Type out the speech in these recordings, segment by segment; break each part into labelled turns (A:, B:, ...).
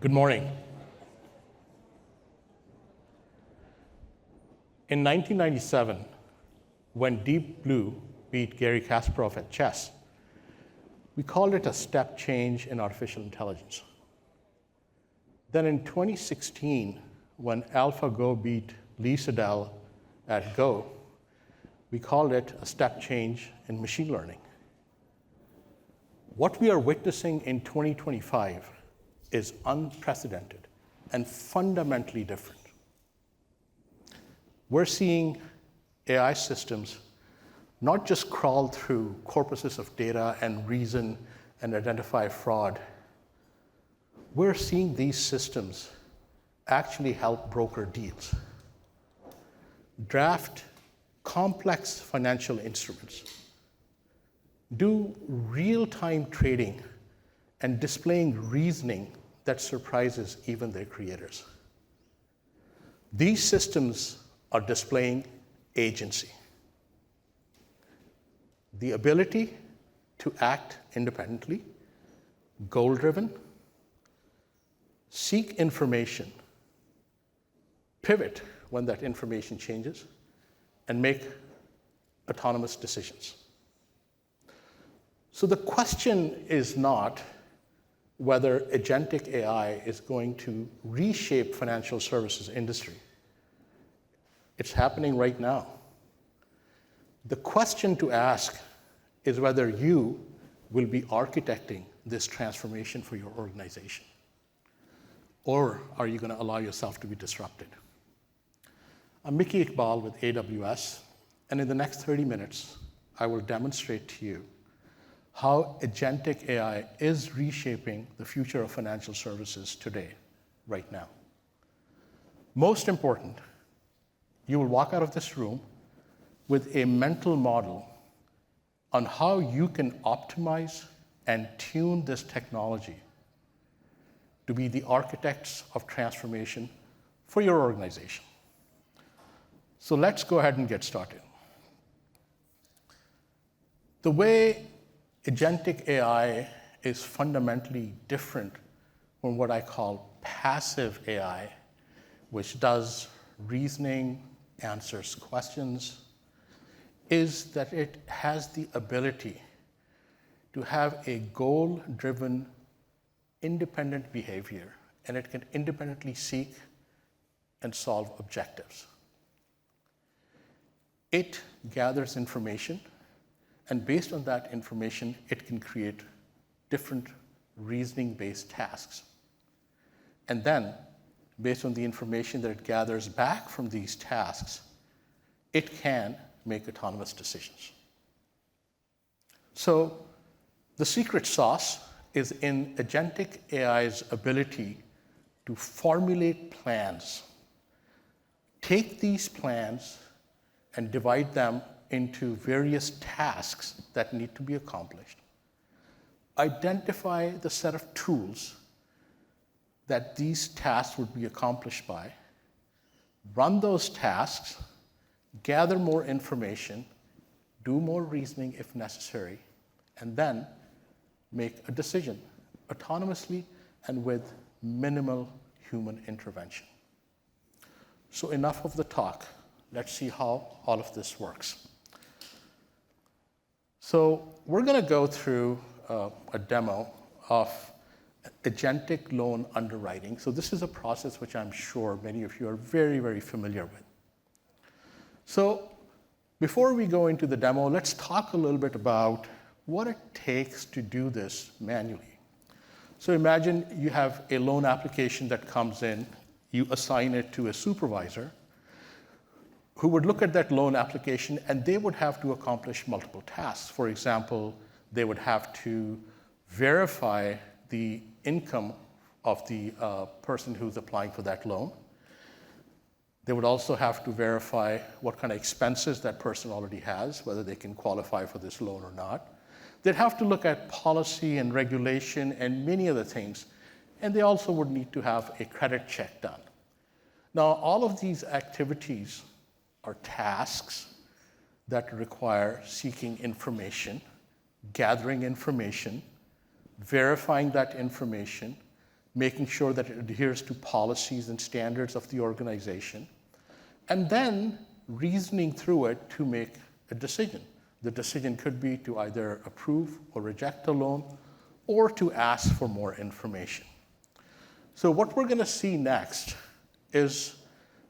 A: Good morning. In 1997, when Deep Blue beat Garry Kasparov at chess, we called it a step change in artificial intelligence. Then in 2016, when AlphaGo beat Lee Sedol at Go, we called it a step change in machine learning. What we are witnessing in 2025 is unprecedented and fundamentally different. We're seeing AI systems not just crawl through corpuses of data and reason and identify fraud. We're seeing these systems actually help broker deals, draft complex financial instruments, do real-time trading, and displaying reasoning that surprises even their creators. These systems are displaying agency, the ability to act independently, goal-driven, seek information, pivot when that information changes, and make autonomous decisions. So the question is not whether agentic AI is going to reshape financial services industry. It's happening right now. The question to ask is whether you will be architecting this transformation for your organization, or are you going to allow yourself to be disrupted? I'm Iqbal with AWS, and in the next 30 minutes, I will demonstrate to you how agentic AI is reshaping the future of financial services today, right now. Most important, you will walk out of this room with a mental model on how you can optimize and tune this technology to be the architects of transformation for your organization. So let's go ahead and get started. The way agentic AI is fundamentally different from what I call passive AI, which does reasoning, answers questions, is that it has the ability to have a goal-driven, independent behavior, and it can independently seek and solve objectives. It gathers information, and based on that information, it can create different reasoning-based tasks. And then, based on the information that it gathers back from these tasks, it can make autonomous decisions. So the secret sauce is in agentic AI's ability to formulate plans, take these plans and divide them into various tasks that need to be accomplished, identify the set of tools that these tasks would be accomplished by, run those tasks, gather more information, do more reasoning if necessary, and then make a decision autonomously and with minimal human intervention. So enough of the talk. Let's see how all of this works. So we're going to go through a demo of agentic loan underwriting. So this is a process which I'm sure many of you are very, very familiar with. So before we go into the demo, let's talk a little bit about what it takes to do this manually. So imagine you have a loan application that comes in, you assign it to a supervisor who would look at that loan application, and they would have to accomplish multiple tasks. For example, they would have to verify the income of the person who's applying for that loan. They would also have to verify what kind of expenses that person already has, whether they can qualify for this loan or not. They'd have to look at policy and regulation and many other things, and they also would need to have a credit check done. Now, all of these activities are tasks that require seeking information, gathering information, verifying that information, making sure that it adheres to policies and standards of the organization, and then reasoning through it to make a decision. The decision could be to either approve or reject a loan, or to ask for more information. So what we're going to see next is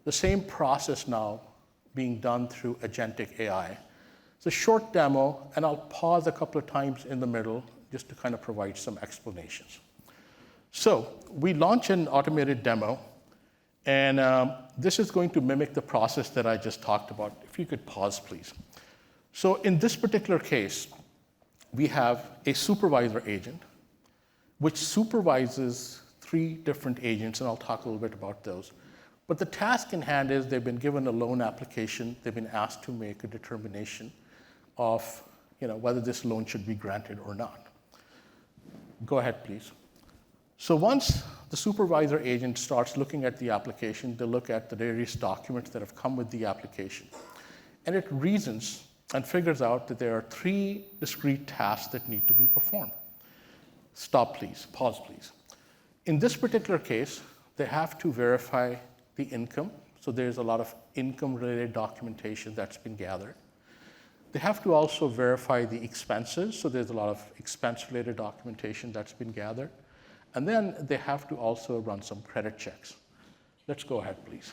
A: the same process now being done through Agentic AI. It's a short demo, and I'll pause a couple of times in the middle just to kind of provide some explanations. So we launch an automated demo, and this is going to mimic the process that I just talked about. If you could pause, please. So in this particular case, we have a supervisor agent, which supervises 3 different agents, and I'll talk a little bit about those. But the task in hand is they've been given a loan application. They've been asked to make a determination of whether this loan should be granted or not. Go ahead, please. So once the supervisor agent starts looking at the application, they look at the various documents that have come with the application. And it reasons and figures out that there are 3 discrete tasks that need to be performed. Stop, please. Pause, please. In this particular case, they have to verify the income. So there's a lot of income-related documentation that's been gathered. They have to also verify the expenses. So there's a lot of expense-related documentation that's been gathered. And then they have to also run some credit checks. Let's go ahead, please.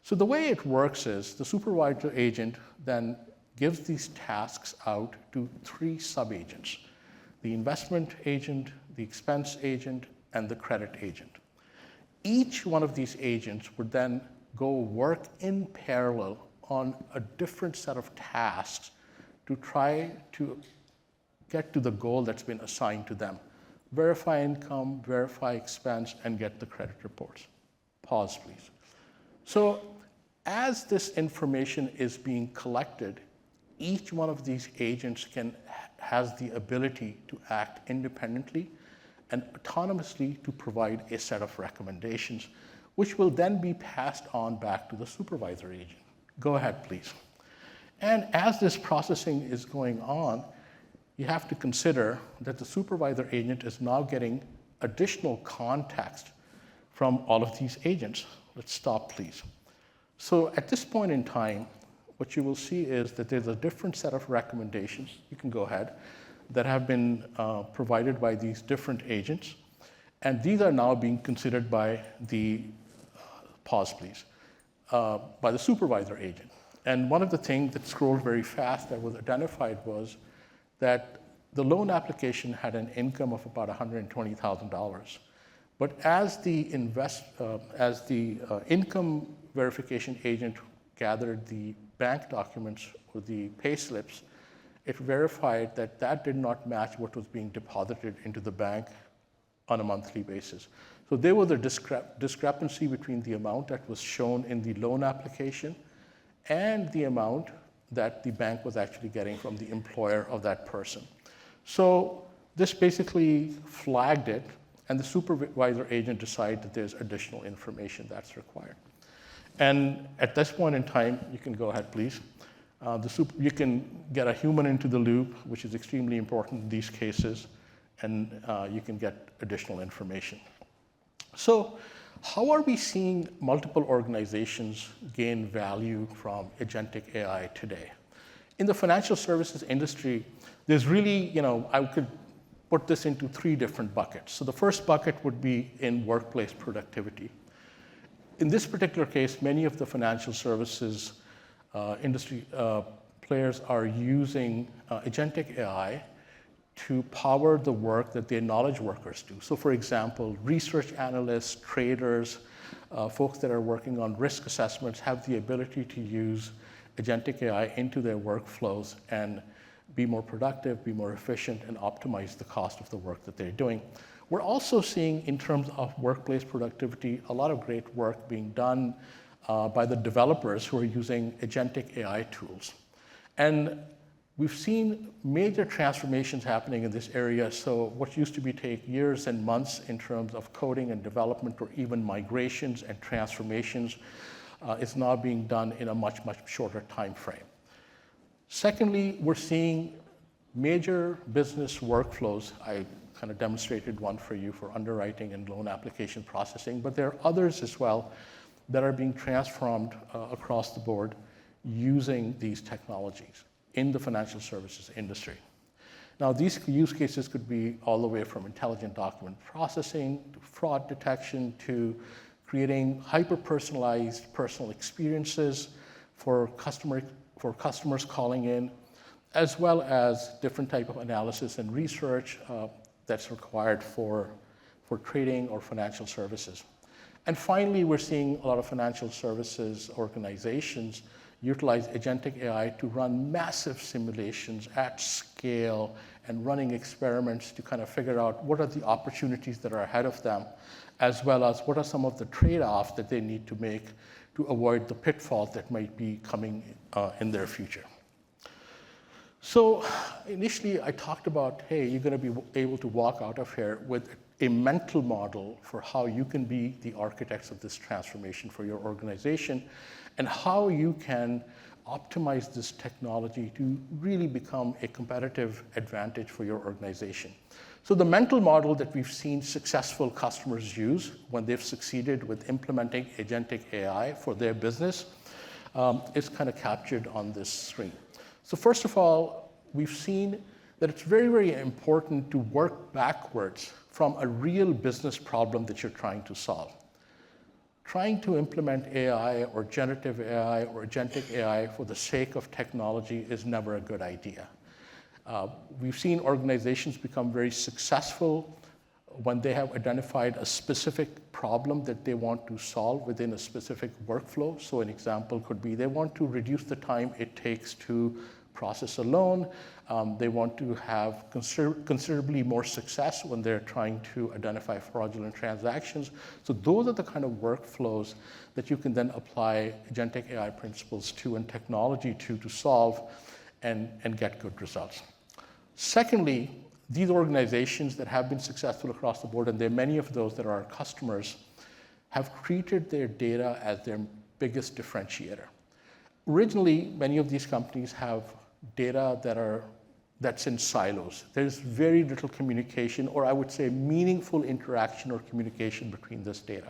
A: So the way it works is the supervisor agent then gives these tasks out to 3 sub-agents: the investment agent, the expense agent, and the credit agent. Each one of these agents would then go work in parallel on a different set of tasks to try to get to the goal that's been assigned to them. Verify income, verify expense, and get the credit reports. Pause, please. So as this information is being collected, each one of these agents has the ability to act independently and autonomously to provide a set of recommendations, which will then be passed on back to the supervisor agent. Go ahead, please. And as this processing is going on, you have to consider that the supervisor agent is now getting additional context from all of these agents. Let's stop, please. So at this point in time, what you will see is that there's a different set of recommendations, you can go ahead, that have been provided by these different agents. And these are now being considered by the, pause please, by the supervisor agent. And one of the things that scrolled very fast that was identified was that the loan application had an income of about $120,000. But as the income verification agent gathered the bank documents or the pay slips, it verified that that did not match what was being deposited into the bank on a monthly basis. So there was a discrepancy between the amount that was shown in the loan application and the amount that the bank was actually getting from the employer of that person. So this basically flagged it, and the supervisor agent decided that there's additional information that's required. And at this point in time, you can go ahead, please. You can get a human into the loop, which is extremely important in these cases, and you can get additional information. So how are we seeing multiple organizations gain value from agentic AI today? In the financial services industry, there's really, I could put this into 3 different buckets. So the first bucket would be in workplace productivity. In this particular case, many of the financial services industry players are using agentic AI to power the work that their knowledge workers do. So for example, research analysts, traders, folks that are working on risk assessments have the ability to use agentic AI into their workflows and be more productive, be more efficient, and optimize the cost of the work that they're doing. We're also seeing, in terms of workplace productivity, a lot of great work being done by the developers who are using agentic AI tools. And we've seen major transformations happening in this area. So what used to take years and months in terms of coding and development, or even migrations and transformations, is now being done in a much, much shorter time frame. Secondly, we're seeing major business workflows. I kind of demonstrated one for you for underwriting and loan application processing, but there are others as well that are being transformed across the board using these technologies in the financial services industry. Now, these use cases could be all the way from intelligent document processing to fraud detection to creating hyper-personalized personal experiences for customers calling in, as well as different type of analysis and research that's required for trading or financial services. And finally, we're seeing a lot of financial services organizations utilize agentic AI to run massive simulations at scale and running experiments to kind of figure out what are the opportunities that are ahead of them, as well as what are some of the trade-offs that they need to make to avoid the pitfalls that might be coming in their future. So initially, I talked about, hey, you're going to be able to walk out of here with a mental model for how you can be the architects of this transformation for your organization and how you can optimize this technology to really become a competitive advantage for your organization. So the mental model that we've seen successful customers use when they've succeeded with implementing agentic AI for their business is kind of captured on this screen. So first of all, we've seen that it's very, very important to work backwards from a real business problem that you're trying to solve. Trying to implement AI or generative AI or agentic AI for the sake of technology is never a good idea. We've seen organizations become very successful when they have identified a specific problem that they want to solve within a specific workflow. So an example could be they want to reduce the time it takes to process a loan. They want to have considerably more success when they're trying to identify fraudulent transactions. So those are the kind of workflows that you can then apply agentic AI principles to and technology to solve and get good results. Secondly, these organizations that have been successful across the board, and there are many of those that are our customers, have treated their data as their biggest differentiator. Originally, many of these companies have data that's in silos. There's very little communication, or I would say meaningful interaction or communication between this data.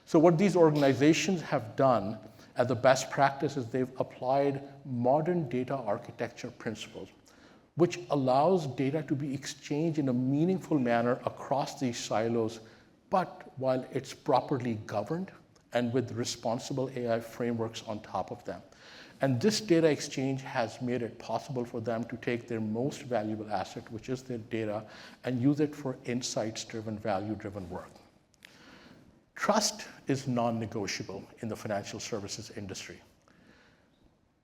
A: So what these organizations have done as a best practice is they've applied modern data architecture principles, which allows data to be exchanged in a meaningful manner across these silos, but while it's properly governed and with responsible AI frameworks on top of them. And this data exchange has made it possible for them to take their most valuable asset, which is their data, and use it for insights-driven, value-driven work. Trust is non-negotiable in the financial services industry.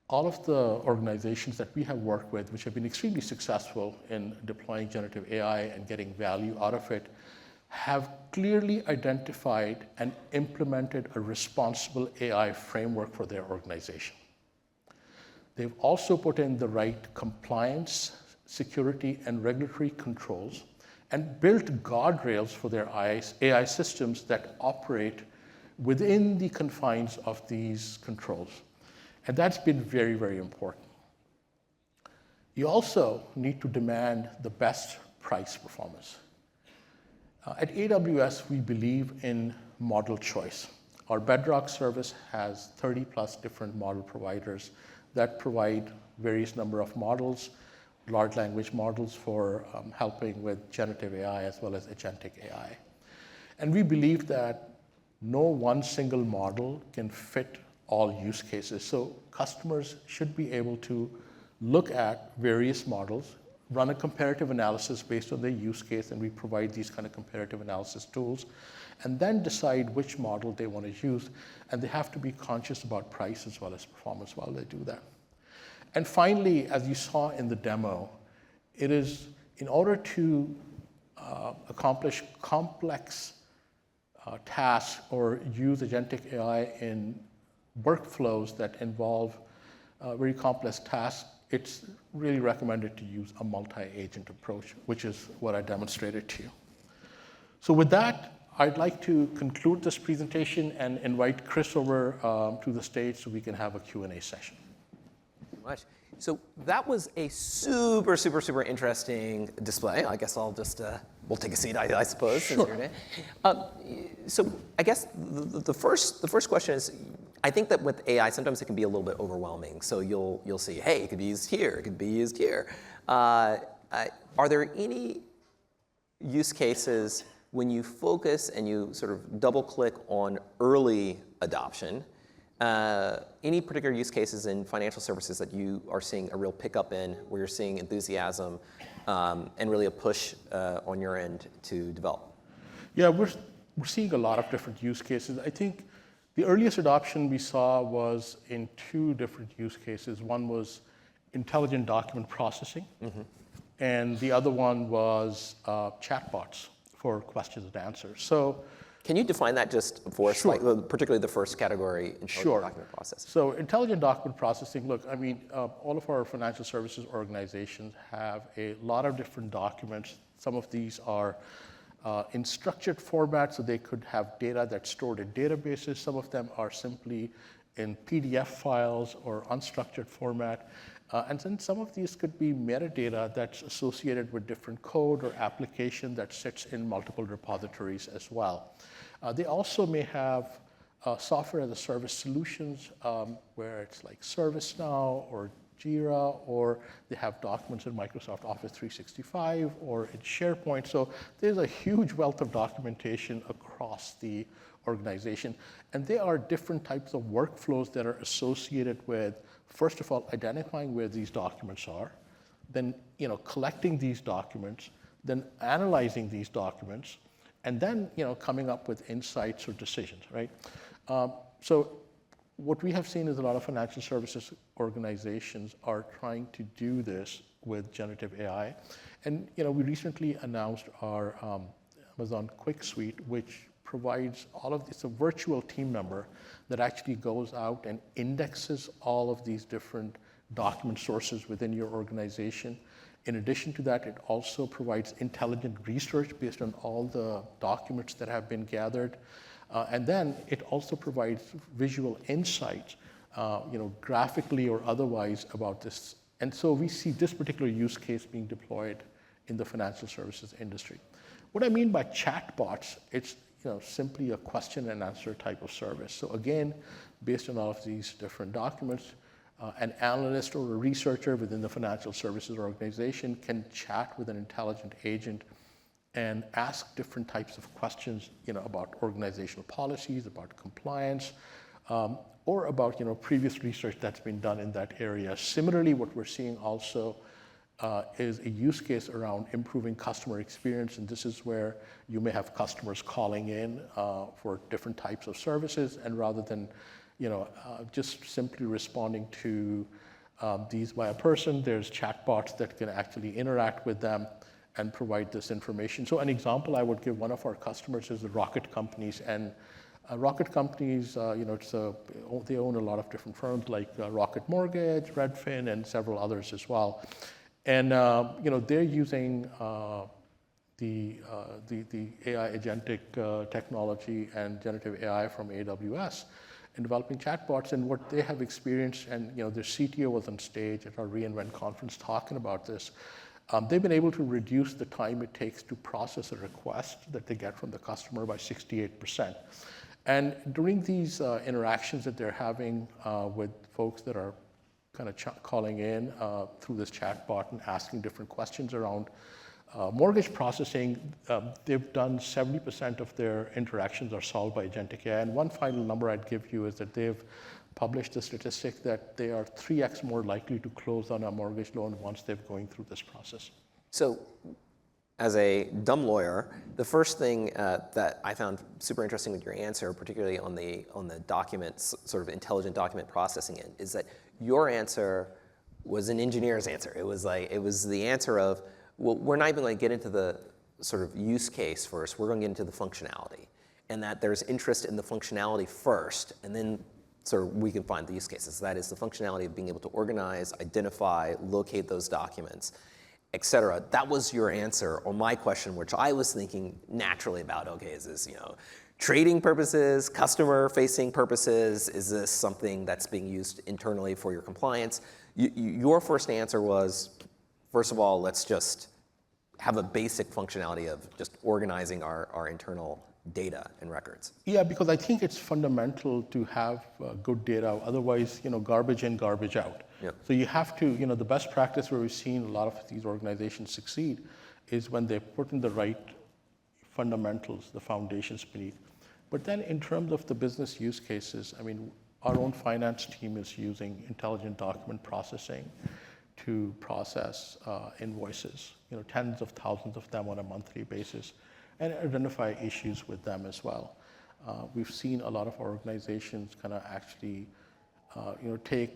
A: All of the organizations that we have worked with, which have been extremely successful in deploying generative AI and getting value out of it, have clearly identified and implemented a responsible AI framework for their organization. They've also put in the right compliance, security, and regulatory controls and built guardrails for their AI systems that operate within the confines of these controls. And that's been very, very important. You also need to demand the best price performance. At AWS, we believe in model choice. Our Bedrock service has 30 plus different model providers that provide various number of models, large language models for helping with generative AI as well as agentic AI. And we believe that no one single model can fit all use cases. So customers should be able to look at various models, run a comparative analysis based on their use case, and we provide these kind of comparative analysis tools, and then decide which model they want to use. And they have to be conscious about price as well as performance while they do that. And finally, as you saw in the demo, it is in order to accomplish complex tasks or use agentic AI in workflows that involve very complex tasks, it's really recommended to use a multi-agent approach, which is what I demonstrated to you. So with that, I'd like to conclude this presentation and invite Chris over to the stage so we can have a Q&A session.
B: Much. So that was a super, super, super interesting display. I guess I'll just we'll take a seat, I suppose.
A: Sure.
B: Since you're so I guess the first question is, I think that with AI, sometimes it can be a little bit overwhelming. So you'll see, hey, it could be used here, it could be used here. Are there any use cases when you focus and you sort of double click on early adoption, any particular use cases in financial services that you are seeing a real pickup in, where you're seeing enthusiasm and really a push on your end to develop?
A: Yeah, we're seeing a lot of different use cases. I think the earliest adoption we saw was in two different use cases. One was intelligent document processing, and the other one was chatbots for questions and answers. So,
B: can you define that just for us,
A: Sure.
B: like, particularly the first category, intelligent
A: Sure.
B: document processing?
A: So intelligent document processing, look, I mean, all of our financial services organizations have a lot of different documents. Some of these are in structured format, so they could have data that's stored in databases. Some of them are simply in PDF files or unstructured format. And then some of these could be metadata that's associated with different code or application that sits in multiple repositories as well. They also may have software as a service solutions where it's like ServiceNow or Jira, or they have documents in Microsoft Office 365 or in SharePoint. So there's a huge wealth of documentation across the organization. And there are different types of workflows that are associated with, first of all, identifying where these documents are, then collecting these documents, then analyzing these documents, and then coming up with insights or decisions, right? So what we have seen is a lot of financial services organizations are trying to do this with generative AI. And we recently announced our Amazon Quick Suite, which provides all of this, a virtual team member that actually goes out and indexes all of these different document sources within your organization. In addition to that, it also provides intelligent research based on all the documents that have been gathered. And then it also provides visual insights, graphically or otherwise about this. And so we see this particular use case being deployed in the financial services industry. What I mean by chatbots, it's simply a question and answer type of service. So again, based on all of these different documents, an analyst or a researcher within the financial services organization can chat with an intelligent agent and ask different types of questions, about organizational policies, about compliance, or about previous research that's been done in that area. Similarly, what we're seeing also is a use case around improving customer experience, and this is where you may have customers calling in for different types of services, and rather than just simply responding to these by a person, there's chatbots that can actually interact with them and provide this information. So an example I would give, one of our customers is the rocket companies, and rocket companies, they own a lot of different firms like Rocket Mortgage, Redfin, and several others as well. And they're using the AI Agentic technology and generative AI from AWS in developing chatbots. And what they have experienced, and their CTO was on stage at our reInvent conference talking about this. They've been able to reduce the time it takes to process a request that they get from the customer by 68%. And during these interactions that they're having with folks that are kind of calling in through this chatbot and asking different questions around mortgage processing, they've done 70% of their interactions are solved by Agentic AI. And one final number I'd give you is that they've published a statistic that they are 3x more likely to close on a mortgage loan once they're going through this process.
B: So, as a dumb lawyer, the first thing that I found super interesting with your answer, particularly on the documents, sort of intelligent document processing end, is that your answer was an engineer's answer. It was the answer of, well, we're not even going to get into the sort of use case first. We're going to get into the functionality, and that there's interest in the functionality first, and then sort of we can find the use cases. That is the functionality of being able to organize, identify, locate those documents, et cetera. That was your answer on my question, which I was thinking naturally about, okay, is this, trading purposes, customer-facing purposes? Is this something that's being used internally for your compliance? Your first answer was, first of all, let's just have a basic functionality of just organizing our internal data and records.
A: Yeah, because I think it's fundamental to have good data. Otherwise, garbage in, garbage out.
B: Yep.
A: So you have to, the best practice where we've seen a lot of these organizations succeed is when they put in the right fundamentals, the foundations beneath. But then in terms of the business use cases, I mean, our own finance team is using intelligent document processing to process invoices, tens of thousands of them on a monthly basis, and identify issues with them as well. We've seen a lot of our organizations kind of actually, take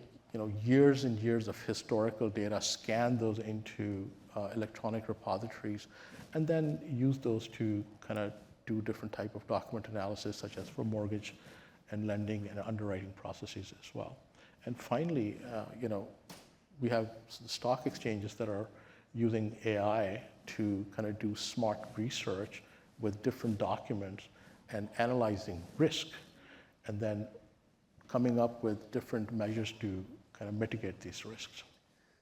A: years and years of historical data, scan those into electronic repositories, and then use those to kind of do different type of document analysis, such as for mortgage and lending and underwriting processes as well. And finally, we have stock exchanges that are using AI to kind of do smart research with different documents and analyzing risk, and then coming up with different measures to kind of mitigate these risks.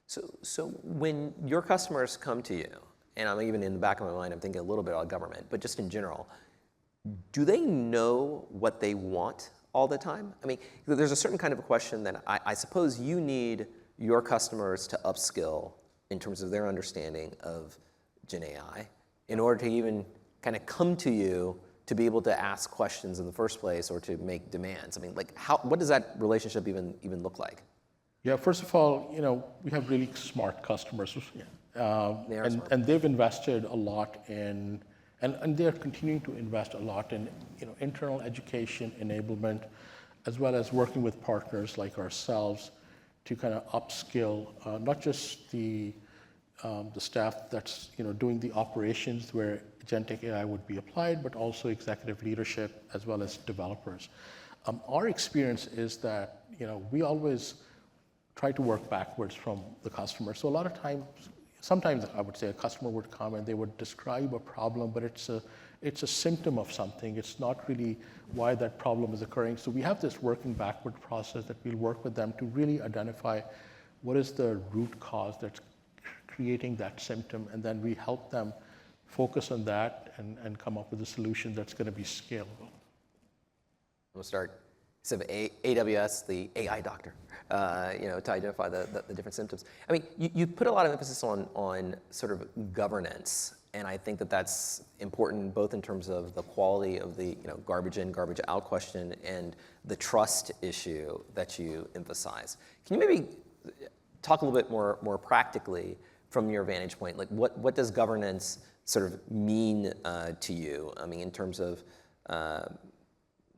B: So when your customers come to you, and I'm even in the back of my mind, I'm thinking a little bit about government, but just in general, do they know what they want all the time? I mean, there's a certain kind of a question that I suppose you need your customers to upskill in terms of their understanding of GenAI in order to even kind of come to you to be able to ask questions in the first place or to make demands. I mean, like, what does that relationship even look like?
A: Yeah, first of all, we have really smart customers.
B: They are smart.
A: And they've invested a lot in, and they're continuing to invest a lot in, internal education, enablement, as well as working with partners like ourselves to kind of upskill not just the staff that's doing the operations where Agentic AI would be applied, but also executive leadership as well as developers. Our experience is that we always try to work backwards from the customer. So a lot of times, sometimes I would say a customer would come and they would describe a problem, but it's a symptom of something. It's not really why that problem is occurring. So we have this working backward process that we'll work with them to really identify what is the root cause that's creating that symptom, and then we help them focus on that and come up with a solution that's going to be scalable.
B: We'll start. So AWS, the AI doctor, to identify the different symptoms. I mean, you put a lot of emphasis on sort of governance, and I think that that's important both in terms of the quality of the garbage in, garbage out question and the trust issue that you emphasize. Can you maybe talk a little bit more practically from your vantage point? Like, what does governance sort of mean to you? I mean, in terms of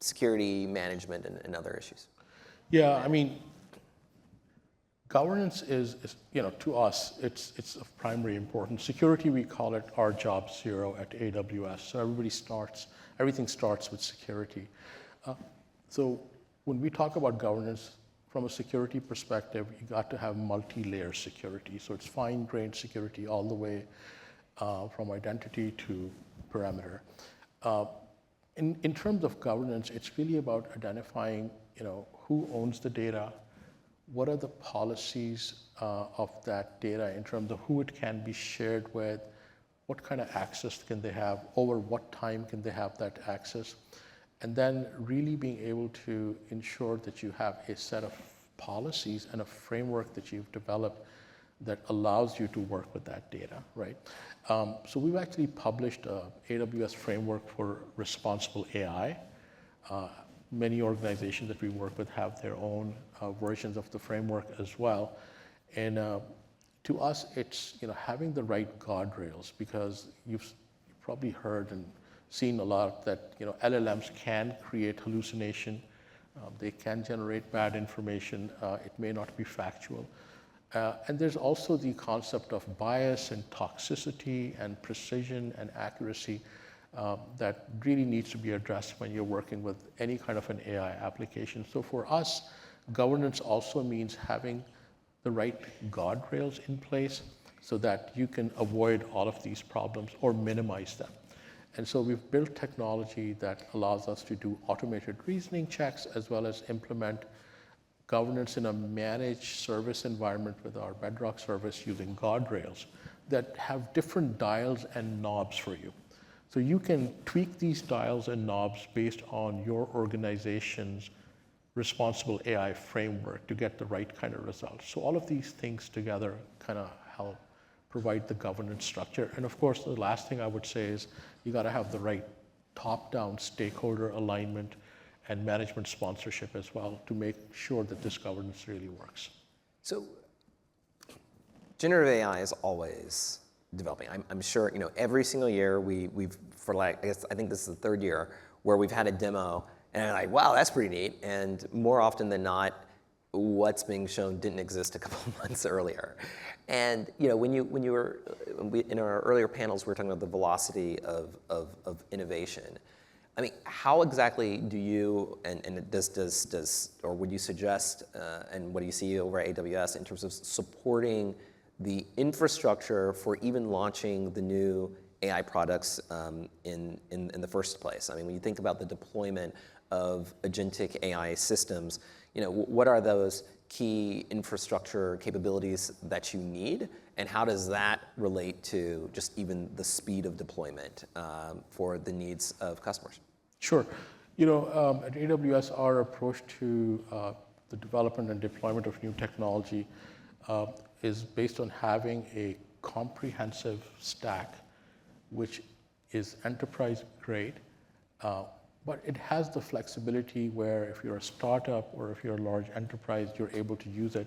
B: security management and other issues.
A: Yeah, I mean, governance is to us, it's of primary importance. Security, we call it our job zero at AWS. So everything starts with security. So when we talk about governance from a security perspective, you got to have multi-layer security. So it's fine-grained security all the way from identity to perimeter. In terms of governance, it's really about identifying, who owns the data, what are the policies of that data in terms of who it can be shared with, what kind of access can they have, over what time can they have that access, and then really being able to ensure that you have a set of policies and a framework that you've developed that allows you to work with that data, right? So we've actually published a AWS framework for responsible AI. Many organizations that we work with have their own versions of the framework as well. And to us, it's having the right guardrails, because you've probably heard and seen a lot that LLMs can create hallucination. They can generate bad information. It may not be factual. And there's also the concept of bias and toxicity and precision and accuracy that really needs to be addressed when you're working with any kind of an AI application. So for us, governance also means having the right guardrails in place so that you can avoid all of these problems or minimize them. And so we've built technology that allows us to do automated reasoning checks as well as implement governance in a managed service environment with our Bedrock service using guardrails that have different dials and knobs for you. So you can tweak these dials and knobs based on your organization's responsible AI framework to get the right kind of results. So all of these things together kind of help provide the governance structure. And of course, the last thing I would say is you got to have the right top-down stakeholder alignment and management sponsorship as well to make sure that this governance really works.
B: So generative AI is always developing. I'm sure, every single year we've for like, I think this is the third year where we've had a demo and I'm like, wow, that's pretty neat. And more often than not, what's being shown didn't exist a couple of months earlier. And when you were in our earlier panels, we were talking about the velocity of innovation. I mean, how exactly do you and does or would you suggest and what do you see over at AWS in terms of supporting the infrastructure for even launching the new AI products in the first place? I mean, when you think about the deployment of agentic AI systems, what are those key infrastructure capabilities that you need, and how does that relate to just even the speed of deployment for the needs of customers?
A: Sure. At AWS, our approach to the development and deployment of new technology is based on having a comprehensive stack, which is enterprise grade, but it has the flexibility where if you're a startup or if you're a large enterprise, you're able to use it.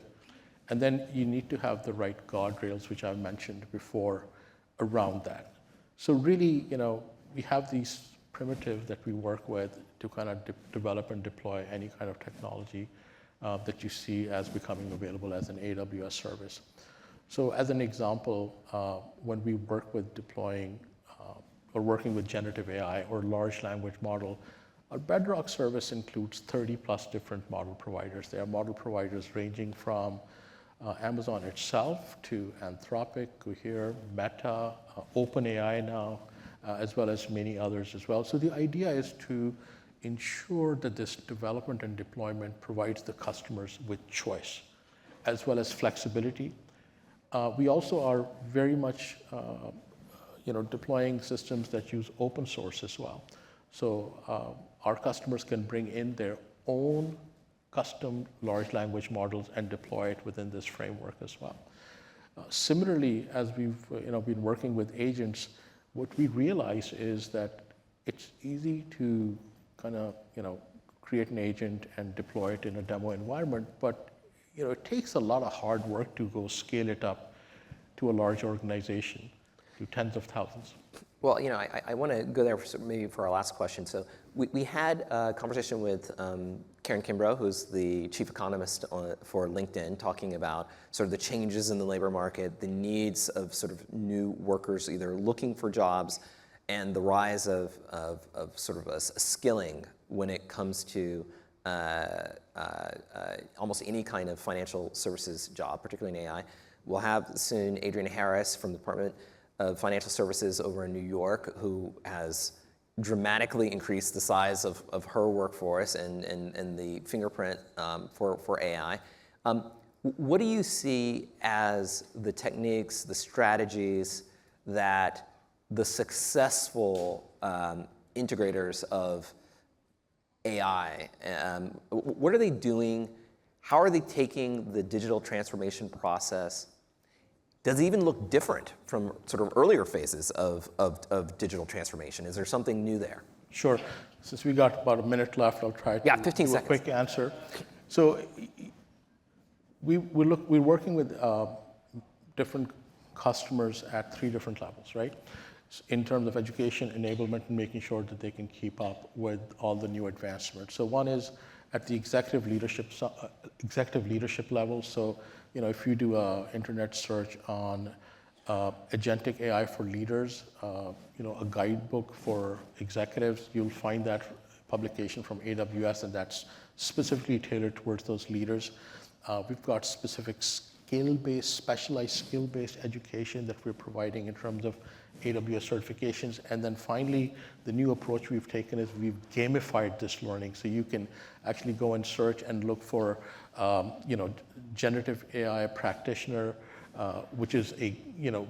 A: And then you need to have the right guardrails, which I've mentioned before, around that. So really, we have these primitives that we work with to kind of develop and deploy any kind of technology that you see as becoming available as an AWS service. So as an example, when we work with deploying or working with generative AI or large language model, our Bedrock service includes 30 plus different model providers. There are model providers ranging from Amazon itself to Anthropic, Cohere, Meta, OpenAI now, as well as many others as well. So the idea is to ensure that this development and deployment provides the customers with choice as well as flexibility. We also are very much deploying systems that use open source as well. So our customers can bring in their own custom large language models and deploy it within this framework as well. Similarly, as we've been working with agents, what we realize is that it's easy to kind of create an agent and deploy it in a demo environment, but it takes a lot of hard work to go scale it up to a large organization, to tens of thousands.
B: Well, I want to go there maybe for our last question. So we had a conversation with Karen Kimbrough, who's the chief economist for LinkedIn, talking about sort of the changes in the labor market, the needs of sort of new workers either looking for jobs, and the rise of sort of a skilling when it comes to almost any kind of financial services job, particularly in AI. We'll have soon Adrienne Harris from the Department of Financial Services over in New York, who has dramatically increased the size of her workforce and the fingerprint for AI. What do you see as the techniques, the strategies that the successful integrators of AI, what are they doing? How are they taking the digital transformation process? Does it even look different from sort of earlier phases of digital transformation? Is there something new there?
A: Sure. Since we got about a minute left, I'll try to
B: 15
A: do
B: seconds.
A: A quick answer. So we're working with different customers at 3 different levels, right? In terms of education, enablement, and making sure that they can keep up with all the new advancements. So one is at the executive leadership level. So if you do an internet search on agentic AI for leaders, a guidebook for executives, you'll find that publication from AWS, and that's specifically tailored towards those leaders. We've got specific specialized skill-based education that we're providing in terms of AWS certifications. And then finally, the new approach we've taken is we've gamified this learning. So you can actually go and search and look for, generative AI practitioner which is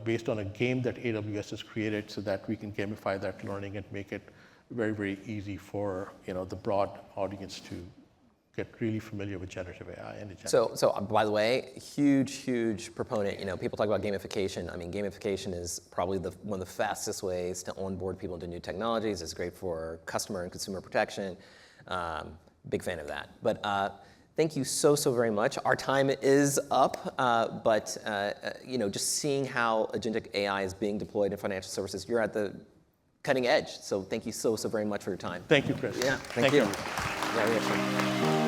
A: based on a game that AWS has created so that we can gamify that learning and make it very, very easy for the broad audience to get really familiar with generative AI and agentic.
B: So by the way, huge proponent. People talk about gamification. I mean, gamification is probably one of the fastest ways to onboard people into new technologies. It's great for customer and consumer protection. Big fan of that. But thank you so very much. Our time is up, but just seeing how agentic AI is being deployed in financial services, you're at the cutting edge. So thank you so very much for your time.
A: Thank you, Chris.
B: Yeah, thank you. Yeah, really.